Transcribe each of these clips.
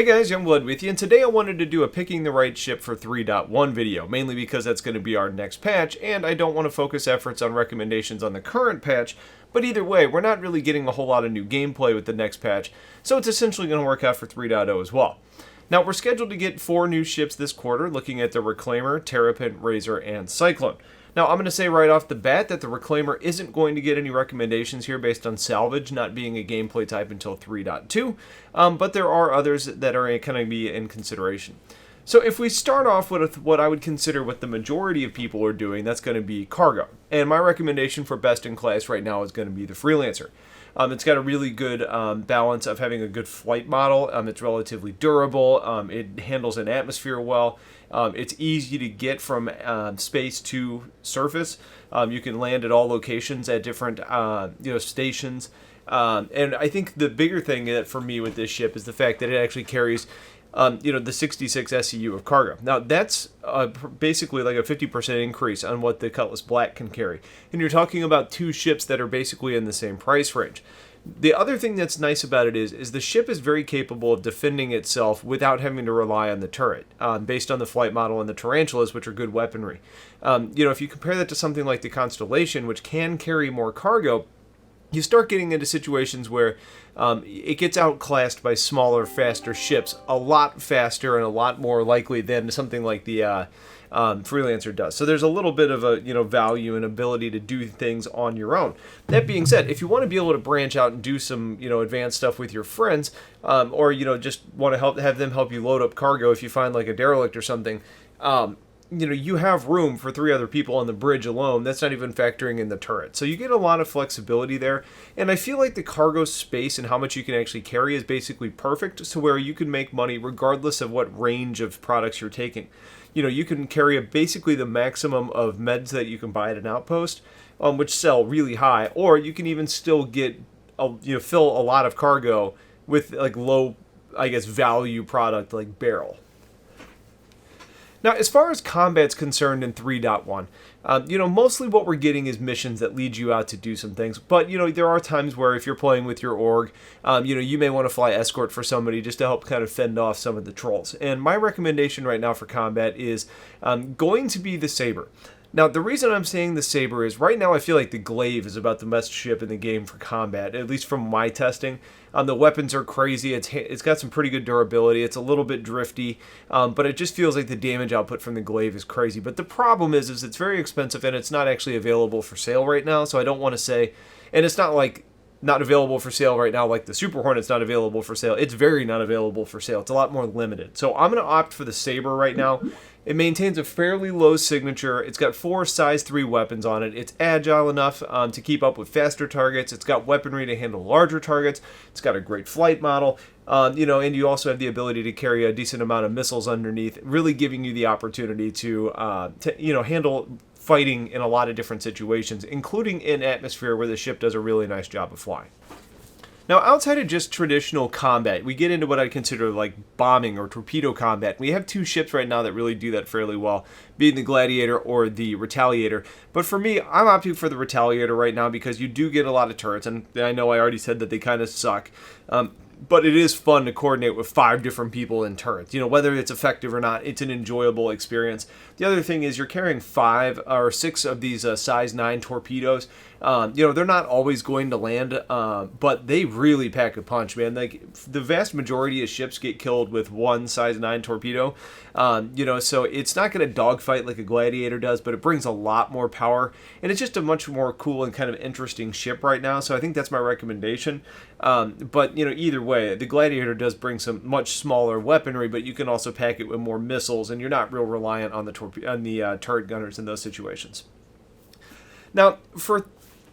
Hey guys, Youngblood with you, and today I wanted to do a picking the right ship for 3.1 video, mainly because that's going to be our next patch, and I don't want to focus efforts on recommendations on the current patch, but either way, we're not really getting a whole lot of new gameplay with the next patch, so it's essentially going to work out for 3.0 as well. Now, we're scheduled to get 4 new ships this quarter, looking at the Reclaimer, Terrapin, Razor, and Cyclone. Now, I'm going to say right off the bat that the Reclaimer isn't going to get any recommendations here based on salvage not being a gameplay type until 3.2, but there are others that are going to be in consideration. So if we start off with what I would consider what the majority of people are doing, that's going to be cargo. And my recommendation for best in class right now is going to be the Freelancer. It's got a really good balance of having a good flight model. It's relatively durable. It handles an atmosphere well. It's easy to get from space to surface. You can land at all locations at different stations. And I think the bigger thing that for me with this ship is the fact that it actually carries the 66 SEU of cargo. Now, that's basically like a 50% increase on what the Cutlass Black can carry. And you're talking about 2 ships that are basically in the same price range. The other thing that's nice about it is the ship is very capable of defending itself without having to rely on the turret, based on the flight model and the Tarantulas, which are good weaponry. If you compare that to something like the Constellation, which can carry more cargo, you start getting into situations where it gets outclassed by smaller, faster ships a lot faster and a lot more likely than something like the Freelancer does. So there's a little bit of a value and ability to do things on your own. That being said, if you want to be able to branch out and do some advanced stuff with your friends, or just want to have them help you load up cargo if you find like a derelict or something. You have room for 3 other people on the bridge alone. That's not even factoring in the turret. So you get a lot of flexibility there. And I feel like the cargo space and how much you can actually carry is basically perfect to where you can make money regardless of what range of products you're taking. You can carry basically the maximum of meds that you can buy at an outpost, which sell really high. Or you can even still get, fill a lot of cargo with like low, value product like barrel. Now, as far as combat's concerned in 3.1, mostly what we're getting is missions that lead you out to do some things. But, there are times where if you're playing with your org, you may want to fly escort for somebody just to help kind of fend off some of the trolls. And my recommendation right now for combat is going to be the Saber. Now, the reason I'm saying the Saber is right now I feel like the Glaive is about the best ship in the game for combat, at least from my testing. The weapons are crazy. It's got some pretty good durability. It's a little bit drifty, but it just feels like the damage output from the Glaive is crazy. But the problem is it's very expensive and it's not actually available for sale right now, so I don't want to say... And it's not like not available for sale right now like the Super Hornet's not available for sale. It's very not available for sale. It's a lot more limited. So I'm going to opt for the Saber right now. It maintains a fairly low signature. It's got 4 size 3 weapons on it. It's agile enough to keep up with faster targets. It's got weaponry to handle larger targets. It's got a great flight model. And you also have the ability to carry a decent amount of missiles underneath, really giving you the opportunity to handle fighting in a lot of different situations, including in atmosphere where the ship does a really nice job of flying. Now, outside of just traditional combat, we get into what I consider like bombing or torpedo combat. We have 2 ships right now that really do that fairly well, being the Gladiator or the Retaliator. But for me, I'm opting for the Retaliator right now because you do get a lot of turrets, and I know I already said that they kind of suck. But it is fun to coordinate with 5 different people in turrets. Whether it's effective or not, it's an enjoyable experience. The other thing is you're carrying 5 or 6 of these size 9 torpedoes. They're not always going to land, but they really pack a punch, man. Like, the vast majority of ships get killed with 1 size 9 torpedo. So it's not going to dogfight like a Gladiator does, but it brings a lot more power. And it's just a much more cool and kind of interesting ship right now. So I think that's my recommendation. But either way, the Gladiator does bring some much smaller weaponry, but you can also pack it with more missiles, and you're not real reliant on the turret gunners in those situations. Now, for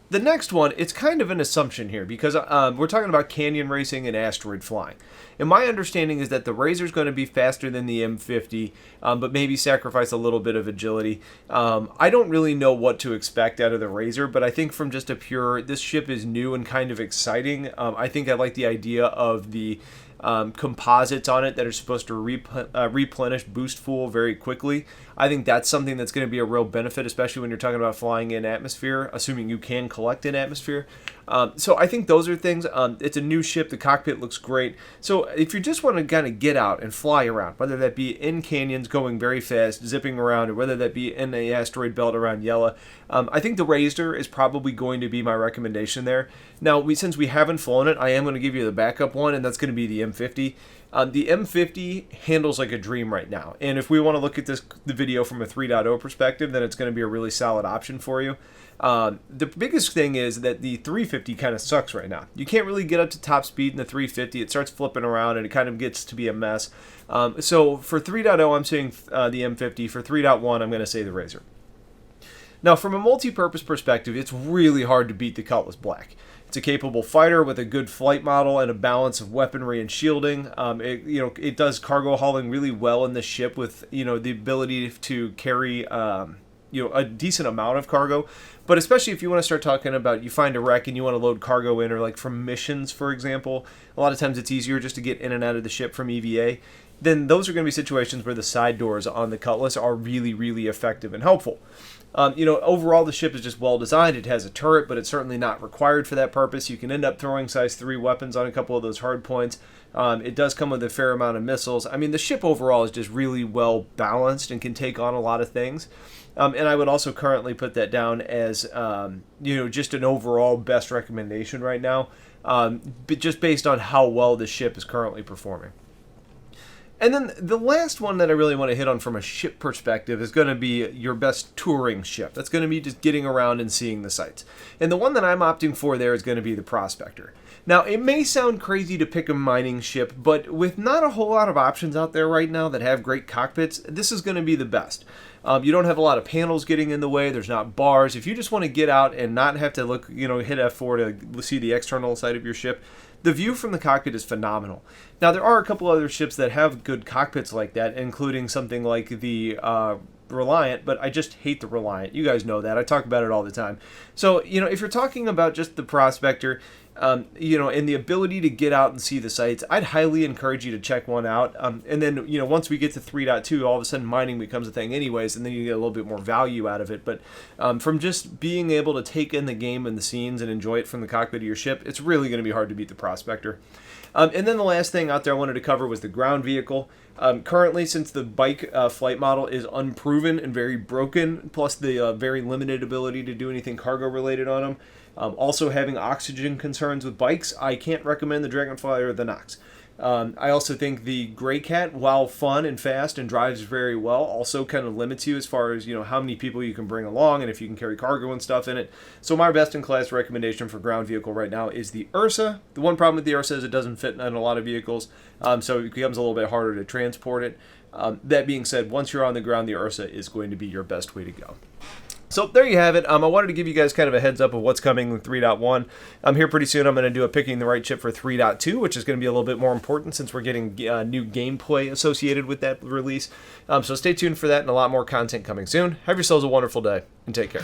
the next one, it's kind of an assumption here because we're talking about canyon racing and asteroid flying. And my understanding is that the Razor is going to be faster than the M50, but maybe sacrifice a little bit of agility. I don't really know what to expect out of the Razor, but I think from just a pure, this ship is new and kind of exciting. I think I like the idea of the composites on it that are supposed to replenish boost fuel very quickly. I think that's something that's going to be a real benefit, especially when you're talking about flying in atmosphere, assuming you can collect in atmosphere. So I think those are things. It's a new ship. The cockpit looks great. So if you just want to kind of get out and fly around, whether that be in canyons going very fast, zipping around, or whether that be in the asteroid belt around Yella, I think the Razor is probably going to be my recommendation there. Now, since we haven't flown it, I am going to give you the backup one, and that's going to be the M50. The M50 handles like a dream right now, and if we want to look at the video from a 3.0 perspective, then it's going to be a really solid option for you. The biggest thing is that the 350 kind of sucks right now. You can't really get up to top speed in the 350. It starts flipping around, and it kind of gets to be a mess. So for 3.0, I'm saying the M50. For 3.1, I'm going to say the Razor. Now, from a multi-purpose perspective, it's really hard to beat the Cutlass Black. It's a capable fighter with a good flight model and a balance of weaponry and shielding. It does cargo hauling really well in the ship with the ability to carry a decent amount of cargo. But especially if you want to start talking about you find a wreck and you want to load cargo in, or like from missions, for example, a lot of times it's easier just to get in and out of the ship from EVA. Then those are going to be situations where the side doors on the Cutlass are really, really effective and helpful. Overall, the ship is just well designed. It has a turret, but it's certainly not required for that purpose. You can end up throwing size 3 weapons on a couple of those hard points. It does come with a fair amount of missiles. I mean, the ship overall is just really well balanced and can take on a lot of things. And I would also currently put that down as, just an overall best recommendation right now, but just based on how well the ship is currently performing. And then the last one that I really want to hit on from a ship perspective is going to be your best touring ship. That's going to be just getting around and seeing the sights. And the one that I'm opting for there is going to be the Prospector. Now, it may sound crazy to pick a mining ship, but with not a whole lot of options out there right now that have great cockpits, this is going to be the best. You don't have a lot of panels getting in the way. There's not bars. If you just want to get out and not have to look, hit F4 to see the external side of your ship, the view from the cockpit is phenomenal. Now, there are a couple other ships that have good cockpits like that, including something like the Reliant, but I just hate the Reliant. You guys know that. I talk about it all the time. So, if you're talking about just the Prospector, and the ability to get out and see the sights, I'd highly encourage you to check one out. And then, once we get to 3.2, all of a sudden mining becomes a thing anyways, and then you get a little bit more value out of it. But from just being able to take in the game and the scenes and enjoy it from the cockpit of your ship, it's really going to be hard to beat the Prospector. And then the last thing out there I wanted to cover was the ground vehicle. Currently, since the bike flight model is unproven and very broken, plus the very limited ability to do anything cargo related on them, also having oxygen concerns with bikes, I can't recommend the Dragonfly or the Nox. I also think the Grey Cat, while fun and fast and drives very well, also kind of limits you as far as how many people you can bring along and if you can carry cargo and stuff in it. So my best-in-class recommendation for ground vehicle right now is the Ursa. The one problem with the Ursa is it doesn't fit in a lot of vehicles, so it becomes a little bit harder to transport it. That being said, once you're on the ground, the Ursa is going to be your best way to go. So there you have it. I wanted to give you guys kind of a heads up of what's coming with 3.1. Here pretty soon I'm going to do a picking the right chip for 3.2, which is going to be a little bit more important since we're getting new gameplay associated with that release. So stay tuned for that and a lot more content coming soon. Have yourselves a wonderful day and take care.